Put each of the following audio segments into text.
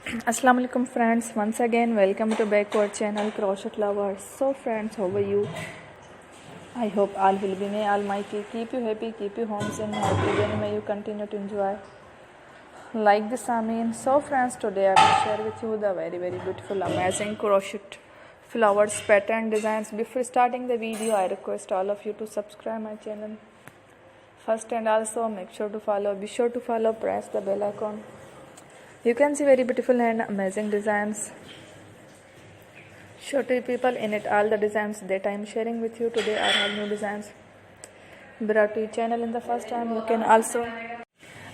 Assalamu alaikum friends, once again welcome to back to our channel Crochet Lovers. So friends, how are you? I hope all will be, may Almighty keep you happy, keep you homes and healthy, and may you continue to enjoy like this. Amen. So friends, today I will share with you the very beautiful amazing crochet flowers pattern designs. Before starting the video, I request all of you to subscribe my channel first, and also be sure to follow, press the bell icon. You can see very beautiful and amazing designs. Show to people in it. All the designs that I am sharing with you today are all new designs brought to your channel in the first time. You can also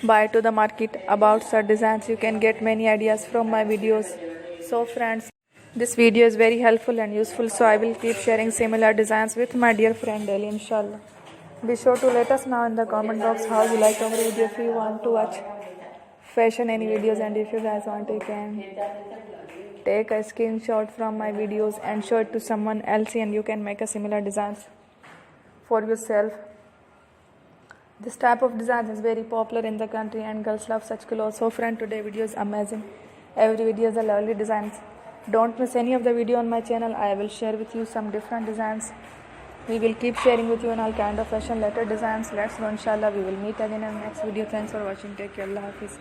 buy to the market about such designs. You can get many ideas from my videos. So friends, this video is very helpful and useful, so I will keep sharing similar designs with my dear friend daily, inshallah. Be sure to let us know in the comment box how you like our video. If you want to watch fashion any videos, and if you guys want, you can take a screenshot from my videos and show it to someone else, and you can make a similar designs for yourself. This type of design is very popular in the country and girls love such clothes. So friend, today video is amazing. Every video is a lovely designs. Don't miss any of the video on my channel. I will share with you some different designs. We will keep sharing with you in all kind of fashion letter designs. Let's go, inshallah. We will meet again in the next video. Thanks for watching. Take care. Allah Hafiz.